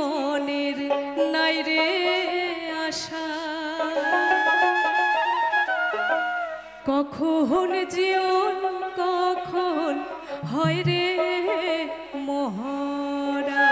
জীবনের নাই রে আশা কখন জীবন কখন হয় রে মহরা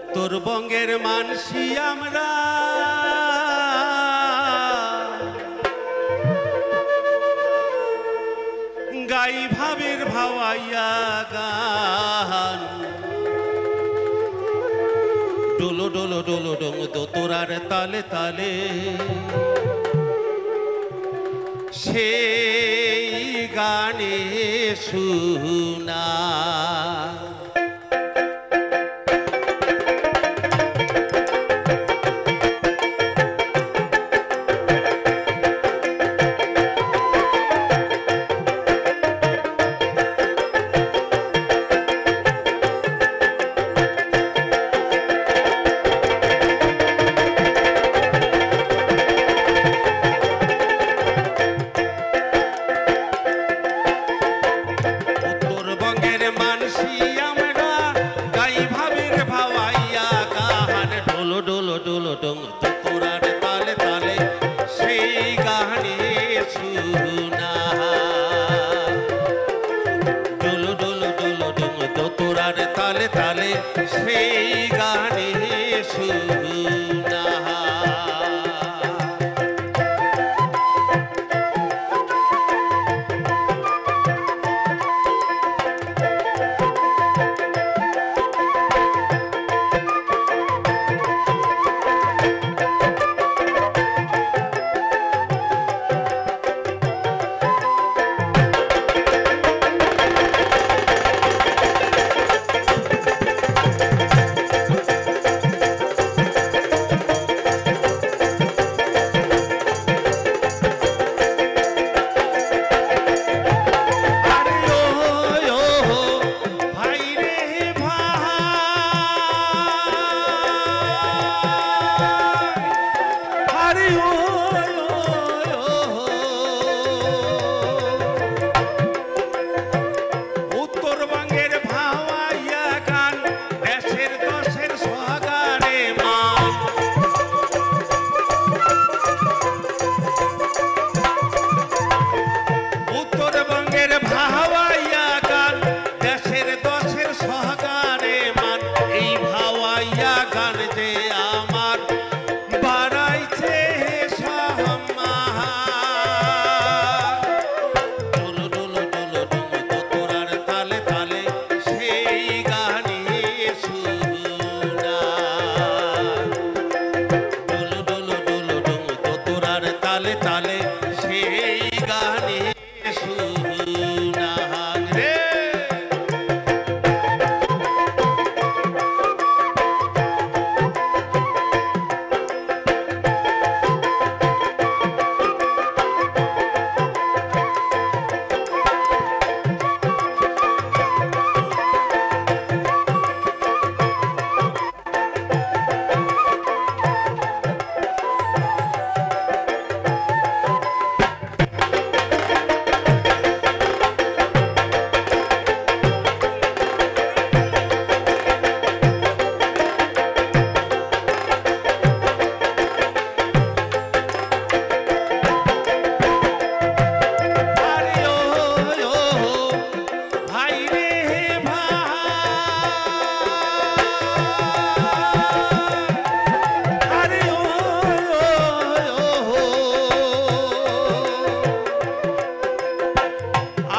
উত্তরবঙ্গের মানসি আমরা গাই ভাবের ভাওয়াইয়া গান ডোলো ডোলো ডোলো ডোং দোতরার তালে তালে সেই গানে শুনা তালে তালে সেই গানে শুনা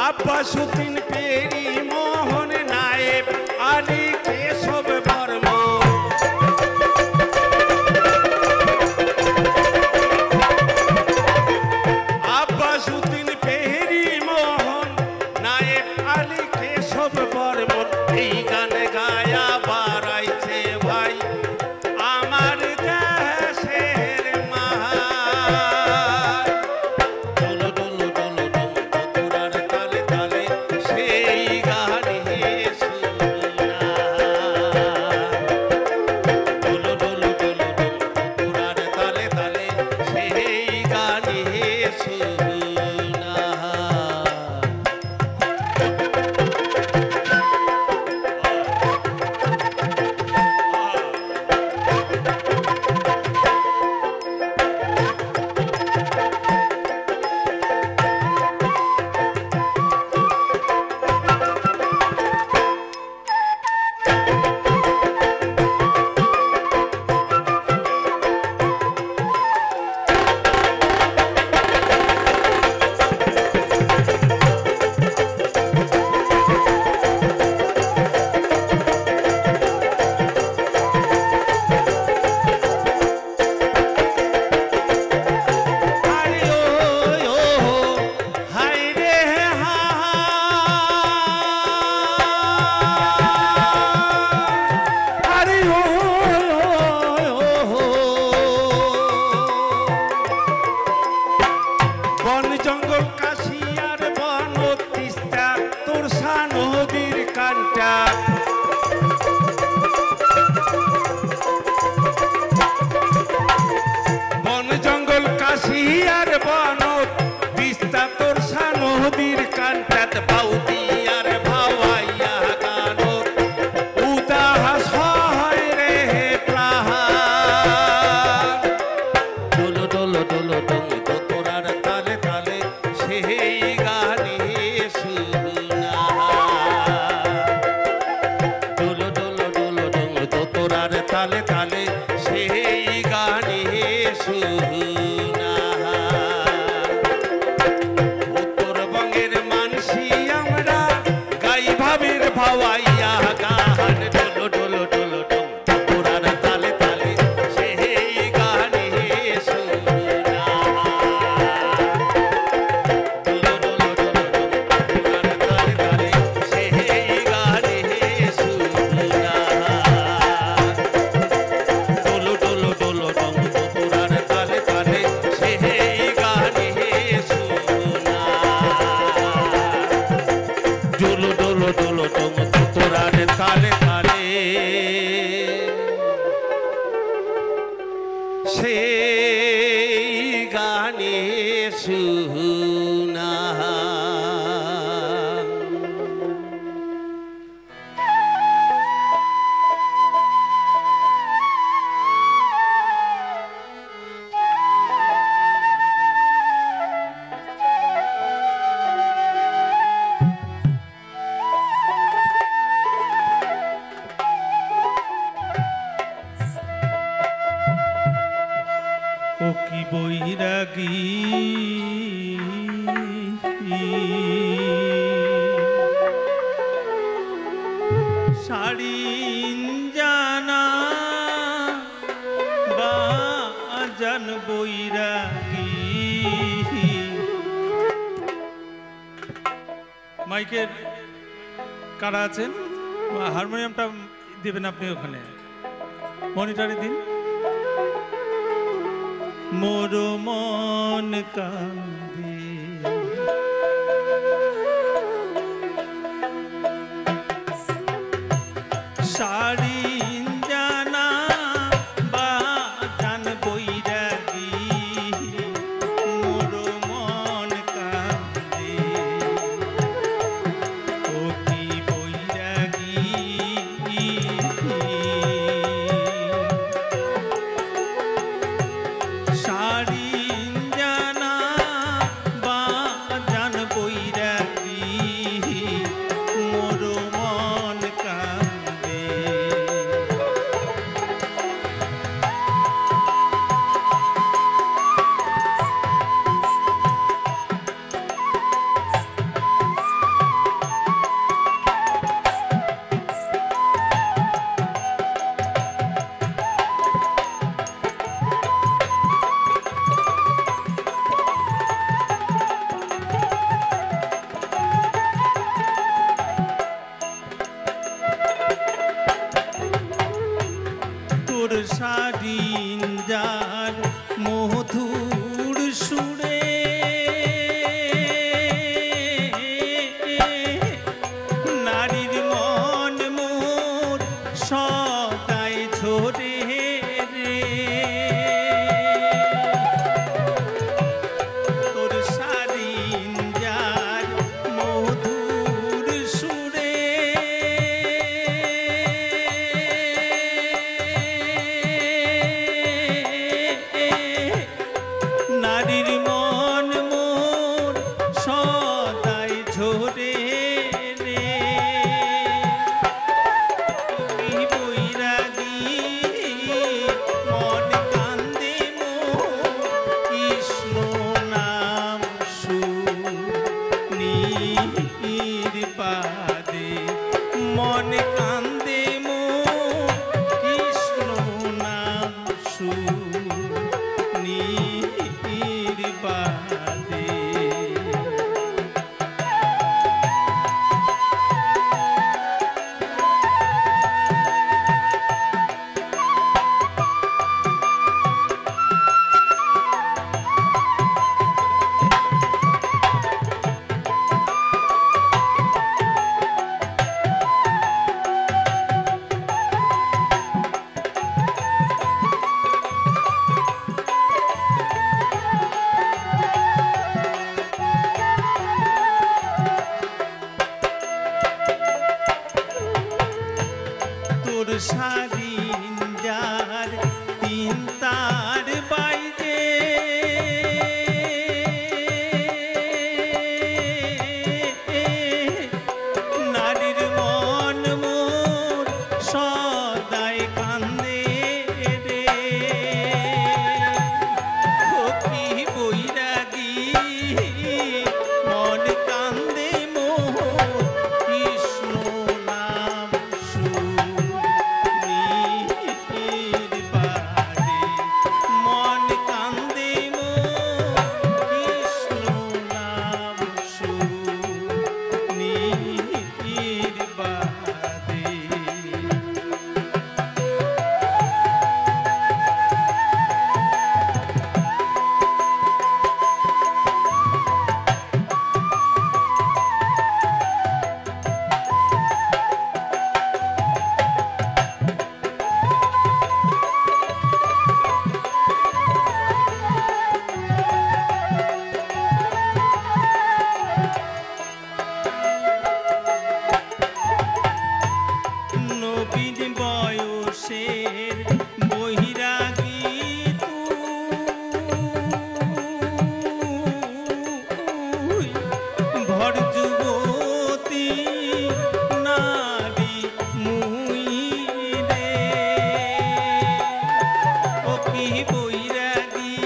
আব্বাসুদ্দিন পেরি মোহন নায়েব আলী কেশব বর্মন আব্বাসুদ্দিন পেরি মোহন নায়েব আলী কেশব বর্মন এই গান গায়া বাড়াইছে ভাই আমার দেশের মাহাই নদীর কানটা বন জঙ্গল কাশি আর বনত বিস্তা তোর সা নদীর কানটাত বাউতি আর ভাওয়াইয়া গানত উদাস হয় রে প্রাণ ডোলো ডোলো ডোলো ডোং তোরার তালে তালে সেই গানে শুনা ডোলো ডোলো ডোলো ডোং তোরার তালে তালে সেই গানে শুনা উত্তরবঙ্গের মানসি আমরা গাই ভাবের ভাওয়াইয়া গান ডোলো ডোলো ডোলো ডোং তোরার তালে তালে সেই গানে শুনা ডোলো ডোলো ডোলো ডোং তোরার তালে তালে সেই গানে শুনা ডোলো ডোলো ডোলো ডোং তোরার তালে তালে সেই গানে শুনা ডোলো ডোলো ডোলো ডোং তোরার তালে তালে সেই গানে শুনা ও কি বৈরাগী শাড়ি জানা বা জান বৈরাগী মাইকের কারা আছেন হারমোনিয়ামটা দেবেন আপনি ওখানে মনিটরে দিন মোর মন কান্দে শাড়ি জানা বা জান বৈরাগী মোর মন কান্দে ও কি বৈরাগী শাড়ি জানা বা জান বৈরাগী মোর মন কান্দে তোর শাড়ি যার মধুর সুরে নারীর মন মোর সদাই ঝরে রে তোর শাড়ি যার মধুর সুরে নারীর মন মোর সদাই ঝরে রে কি বৈরাগী মন কান্দে মোর কৃষ্ণ নাম শুনির পাদে মন কান্দে মোর কৃষ্ণ নাম শুনির পাদে সারিন যার তিন তার বাইরে নারীর মন মোর সদাই কান্দে রে ও কি বৈরাগী মন কান্দে মোর কৃষ্ণ নাম শুনির বাদে মন কান্দে মোর কৃষ্ণ নাম শুনির বাদে নবীন বয়সের বৈরাগী তুই ভর যুবতী নারী মুই রে ও কি বৈরাগী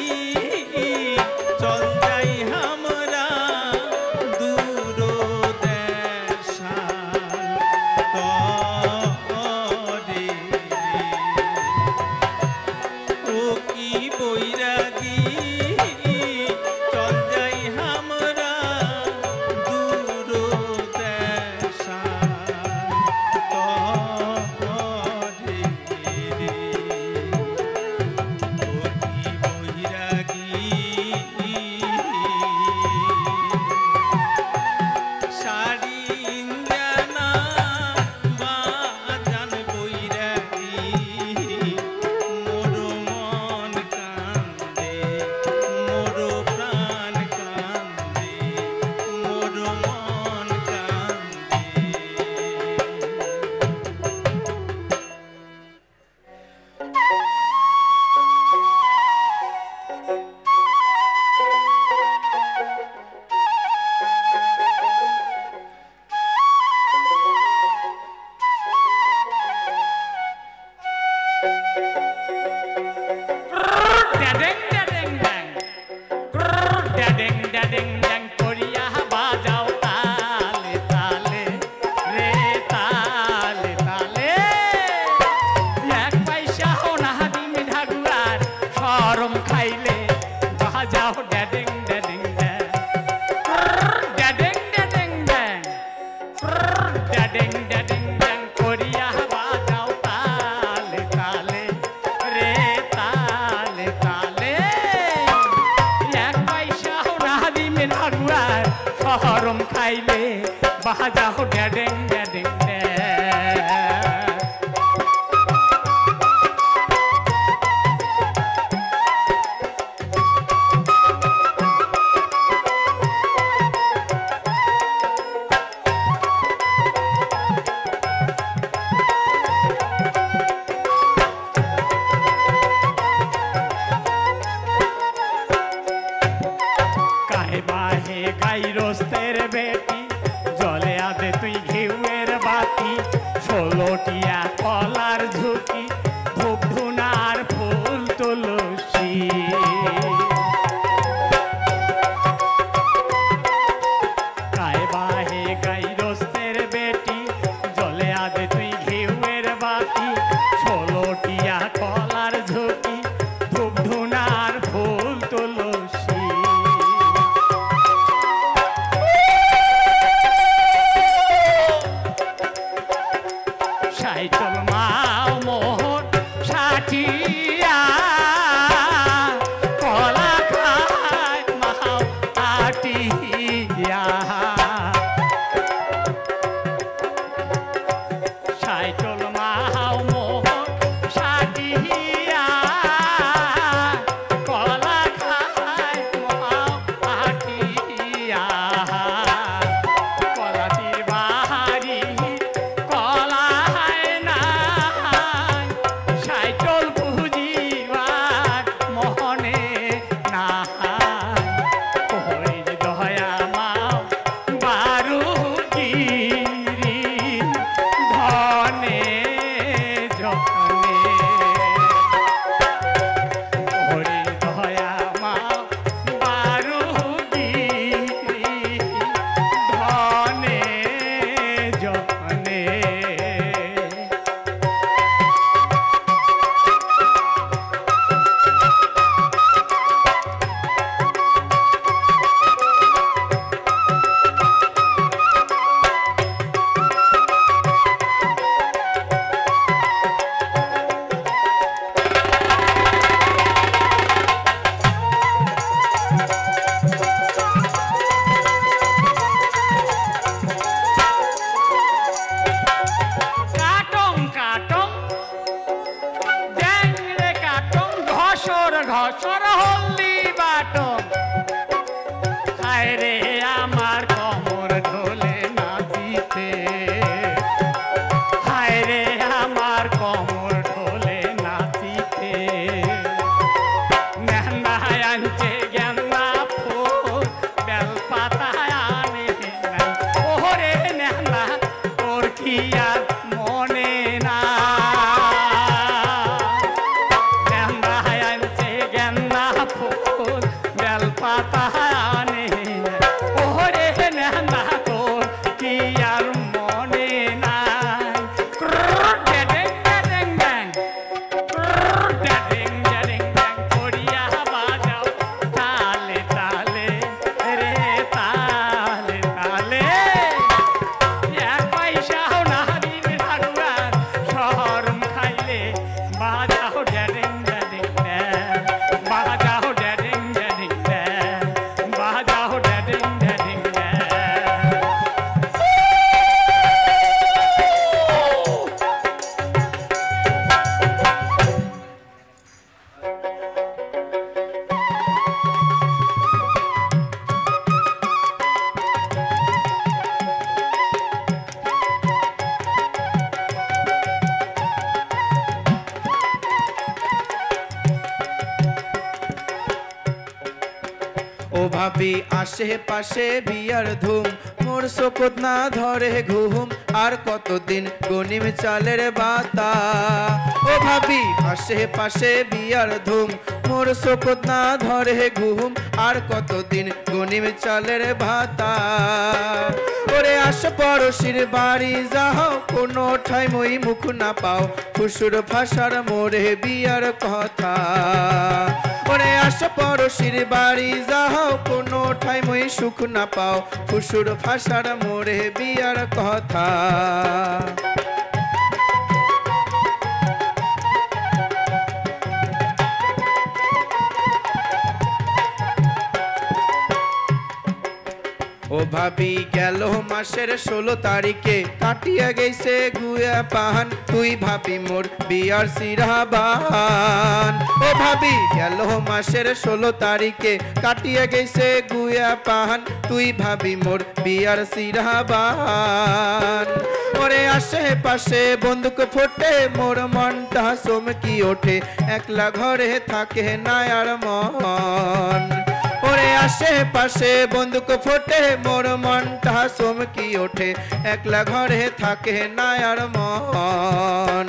চল যাই আমরা দূর দেশাল তরে ও কি বৈরাগী চল যাই আমরা দূর দেশাল তরে ও কি বৈরাগী সারিন জানা বাজান বৈরাগী মোর মন কান্দে মোর প্রাণ কান্দে মোর মন কান্দে ড্যাডিং ড্যাডিং ড্যাং ড্যাডিং ড্যাডিং ড্যাং করিয়া বাজাও তালে তালে রে তালে তালে এক পয়সাও না দিমি ঢাকুয়ার শরম খাইলে বাজাও ড্যাডিং ড্যাডিং ড্যাং ড্যাডিং ড্যাডিং ড্যাং ড্যাডিং ড্যাডিং ড্যাং করিয়া বাজাও তালে তালে রে তালে তালে এক পয়সাও না দিমি ঢাকুয়ার শরম খাইলে বাজাও ড্যাডিং ড্যাডিং ড্যাং যশোর হলদি বাটন হায় রে আমার কমর ঢোলে নাচিতে হায় রে আমার কমর ঢোলে নাচিতে নেহনা আনছে গেন্দা ফুল বেলপাতা আনে নাই ওরে নেহনা তোর কি আর মনে না নেহনা আনছে গেন্দা ফুল বেলপাতা আনে নাই ওরে নেহনা তোর কি আর মনে নাই ড্যাং ড্যাং ড্যাং ড্যাং ড্যাং ড্যাং করিয়া বাজাও তালে তালে রে তালে তালে এক পয়সাও না দিন রাগুয়ার শরম খাইলে বাজাও ড্যাং ড্যাং ড্যাং বাজাও ড্যাং ড্যাং ড্যাং বাজাও ড্যাং ড্যাং ড্যাং ও ভাবি আশেপাশে বিয়ার ধুম মোর শোকত না ধরে ঘুম আর কতদিন গনিম চালের বাতা ও ভাবি আশেপাশে বিয়ার ধুম মোর শোকত না ধরে ঘুম আর কতদিন গনিম চালের ভাতা ওরে আশ পড়শির বাড়ি যাও কোনো ঠাই মই মুখ না পাও ফুসুর ভাষার মোরে বিয়ার কথা ওরে আশ পড়শির বাড়ি যাও কোনো ঠাই মই সুখ না পাও ফুসুর ভাষার মোরে বিয়ার কথা ও ভাবি গেল মাসের 16 তারিখে কাটিয়া গেছে গুয়া পাহান তুই ভাবি মোর বিয়ার সিরাবান ও ভাবি গেল মাসের 16 তারিখে কাটিয়া গেছে গুয়া পাহান তুই ভাবি মোর বিয়ার সিরাবান ওরে আশেপাশে বন্দুক ফোটে মোর মনটা চমকি ওঠে একলা ঘরে থাকে না আর মন ওরে আশেপাশে বন্দুক ফোটে মোর মনটা চমকি ওঠে একলা ঘরে থাকে না আর মন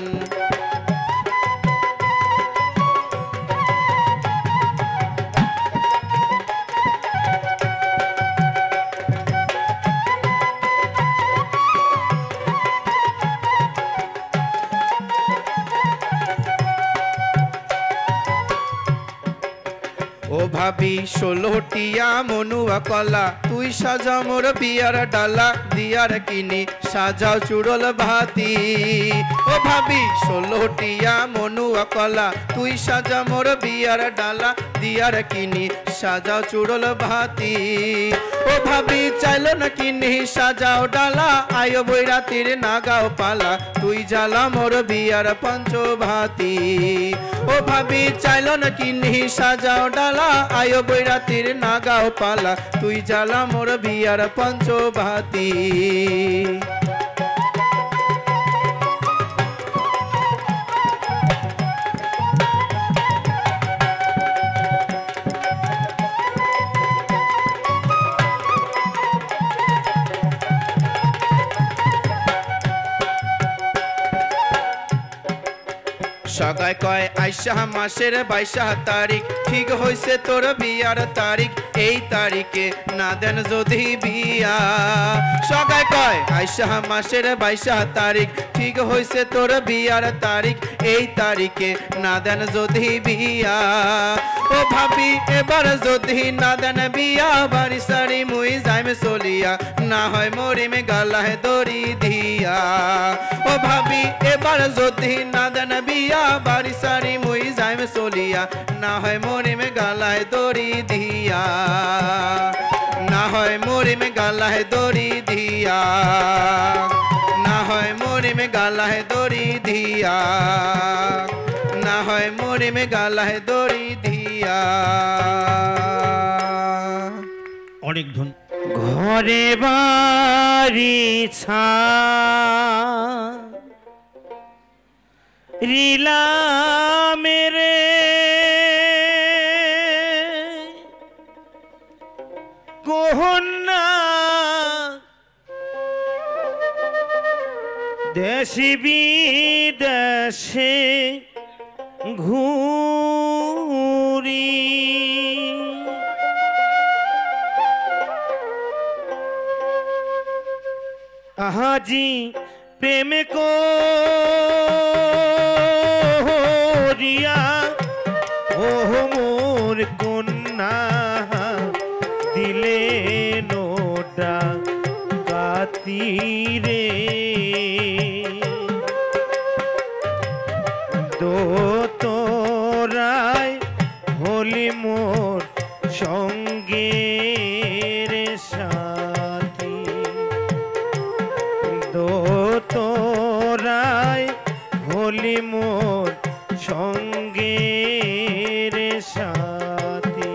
ও ভাবি 16টিয়া মনুয়া কলা তুই সাজা মোর বিয়ার ডালা দিয়ার কিনি সাজাও চুড়ল ভাতি ও ভাবি 16টিয়া মনুয়া কলা তুই সাজা মোর বিয়ার ডালা দিয়ার কিনি সাজাও চুড়ল ভাতি ও ভাবি চাইলো না কিনি সাজাও ডালা আয়ো বৈরাতির নাগাও পালা তুই জ্বালা মোর বিয়ার পঞ্চভাতি ও ভাবি চাইলো না কিনি সাজাও ডালা আয়ো বৈরাতির নাগাও পালা তুই জ্বালা মোর বিয়ার পঞ্চভাতি সগাই কয় আইসা মাসের 22 তারিখ ঠিক হইছে তোর বিয়ার তারিখ এই তারিখে না দেন যদি বিয়া সগাই কয় আইসা মাসের 22 তারিখ ঠিক হইছে তোর বিয়ার তারিখ এই তারিখে না দেন যদি বিয়া ও ভাবি এবার যদি না দেন বিয়া বাড়ি সারি মুই যাইমে চলিয়া না হয় মরিমে গালায় দড়ি দিয়া ও ভাবি এবার যদি না দেন বিয়া বাড়ি সারি মুই যাইমে চলিয়া না হয় মরিমে গালায় দড়ি দিয়া না হয় মরিমে গালায় দড়ি দিয়া না হয় মরিমে গালায় দড়ি দিয়া না হয় মরিমে গালায় দড়ি দিয়া বিয়া। অনেক ধন। ঘরে বাড়ি রিলা মেরে কোহন্না দেশি বিদেশে ঘুরি আজি প্রেম করিয়া ও মোর কন্যা দিলে নোটা কাতিরে দো তোরাই হলি মোর সঙ্গে রে সাথী দো তোরাই হলি মোর সঙ্গে রে সাথী।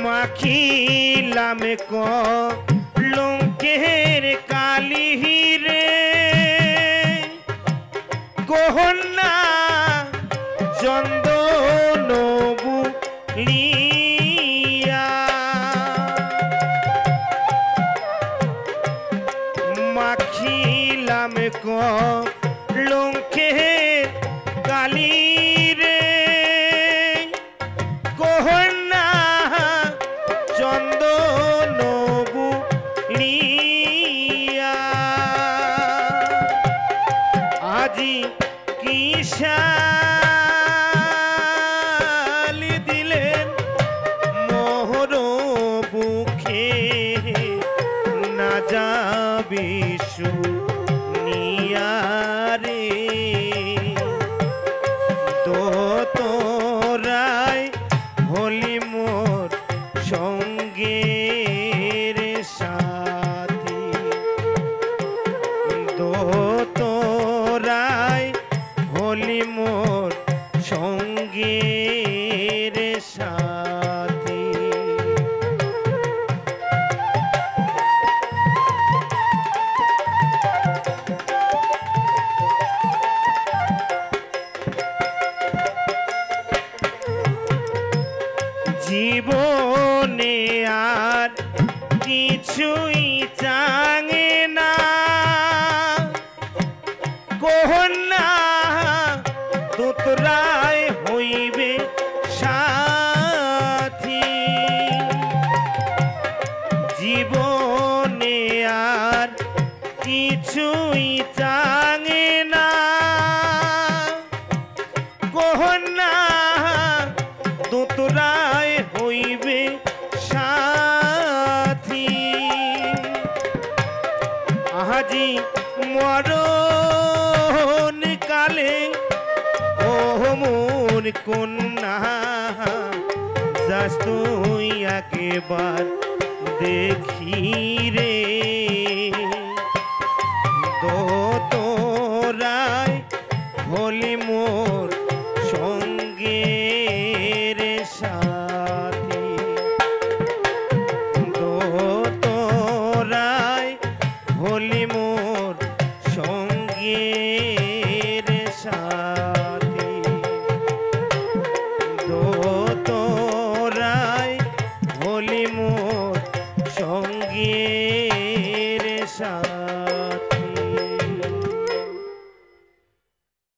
মাখিলাম কলঙ্কের কালি রে গহনা চন্দন বুলিয়া মাখিলাম কলঙ্কের কালি রে গহনা চন্দন বুলিয়া আজি কিশালি দিলেন মোহর বুকে না যাবি শুনিয়ারে তো তোরাই হলি মোর সঙ্গে রে সাথী তো তোরাই হলি মোর সঙ্গে রে সাথী। জীবনে আর কিছুই চাঙে না কহন্যা তোতরায় হইবে সাথী জীবনে আর কিছুই চাঙে না কহন্যা তোতরায় হইবে সাথী আজি মরণ কালে ও মোর কন্যা যাস তুই একবার দেখি রে